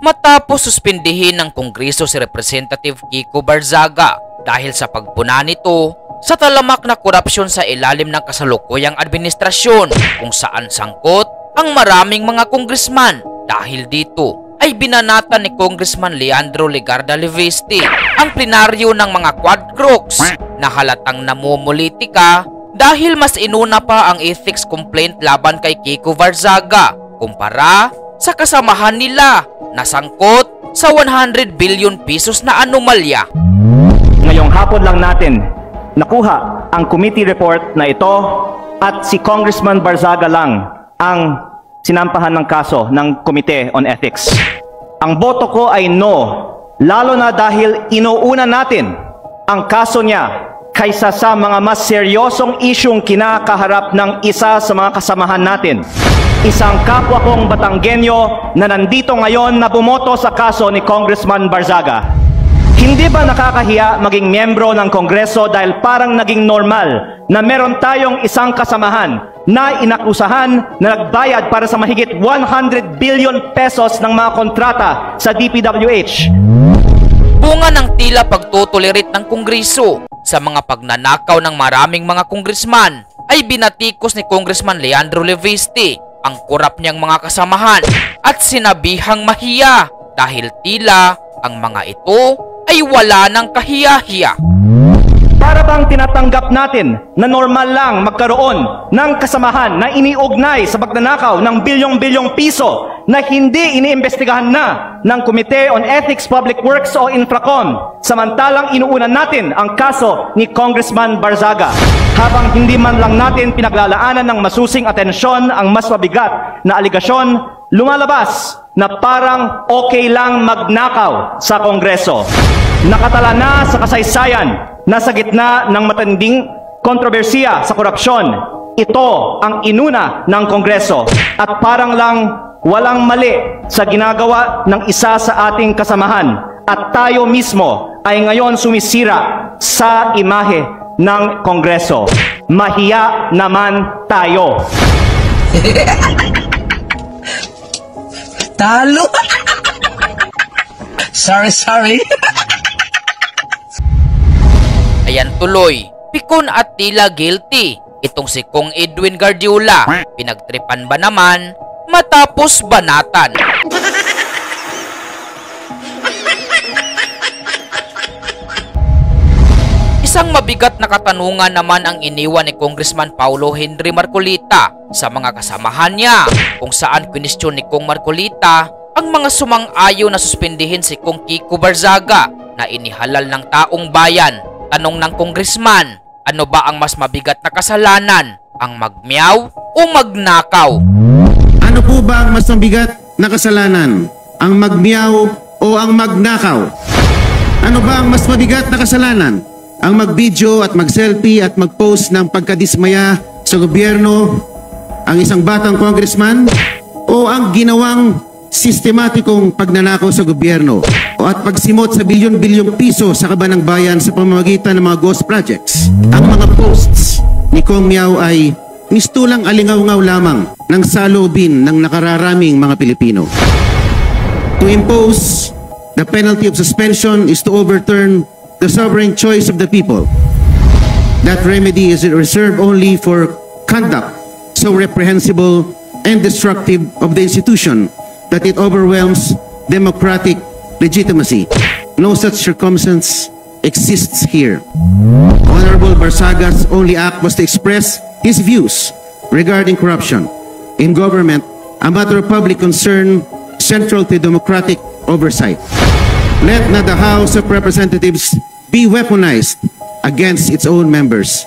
matapos suspindihin ng Kongreso si Representative Kiko Barzaga dahil sa pagpuna nito sa talamak na korupsyon sa ilalim ng kasalukuyang administrasyon kung saan sangkot ang maraming mga kongresman. Dahil dito ay binanatan ni Congressman Leandro Legarda Leviste ang plenaryo ng mga quadcrooks na halatang namumulitika dahil mas inuna pa ang ethics complaint laban kay Kiko Barzaga kumpara sa kasamahan nila na sangkot sa 100 billion pesos na anomalya. Ngayong hapon lang natin nakuha ang committee report na ito at si Congressman Barzaga lang ang sinampahan ng kaso ng Committee on Ethics. Ang boto ko ay no, lalo na dahil inuuna natin ang kaso niya kaysa sa mga mas seryosong isyong kinakaharap ng isa sa mga kasamahan natin. Isang kapwa kong Batanggenyo na nandito ngayon na bumoto sa kaso ni Congressman Barzaga. Hindi ba nakakahiya maging miyembro ng Kongreso dahil parang naging normal na meron tayong isang kasamahan na inakusahan na nagbayad para sa mahigit 100 billion pesos ng mga kontrata sa DPWH? Bunga ng tila pagtutulirit ng Kongreso sa mga pagnanakaw ng maraming mga kongresman ay binatikos ni Congressman Leandro Leviste ang korap niyang mga kasamahan at sinabihang mahiya dahil tila ang mga ito ay wala ng kahiya-hiya. Para bang tinatanggap natin na normal lang magkaroon ng kasamahan na iniugnay sa pagnanakaw ng bilyong-bilyong piso na hindi iniimbestigahan na ng Committee on Ethics, Public Works o Infracom, samantalang inuunan natin ang kaso ni Congressman Barzaga, habang hindi man lang natin pinaglalaanan ng masusing atensyon ang mas mabigat na aligasyon, lumalabas na parang okay lang magnakaw sa Kongreso. Nakatala na sa kasaysayan na sa gitna ng matinding kontrobersiya sa korupsyon, ito ang inuna ng Kongreso at parang lang walang mali sa ginagawa ng isa sa ating kasamahan at tayo mismo ay ngayon sumisira sa imahe ng Kongreso. Mahiya naman tayo. Talo. Sorry. Ayan tuloy, pikon at tila guilty itong si Kong Edwin Guardiola. Pinagtripan ba naman matapos banatan? Isang mabigat na katanungan naman ang iniwan ni Congressman Paulo Henry Marcolita sa mga kasamahan niya, kung saan kwinestyon ni Kong Marcolita ang mga sumang-ayo na suspindihin si Kong Kiko Barzaga na inihalal ng taong bayan. Tanong ng congressman, ano ba ang mas mabigat na kasalanan? Ang magmiyaw o magnakaw? Ano po ba ang mas mabigat na kasalanan? Ang magmiyaw o ang magnakaw? Ano ba ang mas mabigat na kasalanan? Ang mag-video at mag-selfie at mag-post ng pagkadismaya sa gobyerno ang isang batang congressman? O ang ginawang sistematikong pagnanakaw sa gobyerno at pagsimot sa bilyon-bilyong piso sa kaban ng bayan sa pamamagitan ng mga ghost projects? Ang mga posts ni Kong Miao ay mistulang alingaw-ngaw lamang ng saloobin ng nakararaming mga Pilipino. To impose the penalty of suspension is to overturn the sovereign choice of the people. That remedy is reserved only for conduct so reprehensible and destructive of the institution that it overwhelms democratic legitimacy. No such circumstance exists here. Honorable Barzaga's only act was to express his views regarding corruption in government, a matter of public concern central to democratic oversight. Let not the House of Representatives be weaponized against its own members.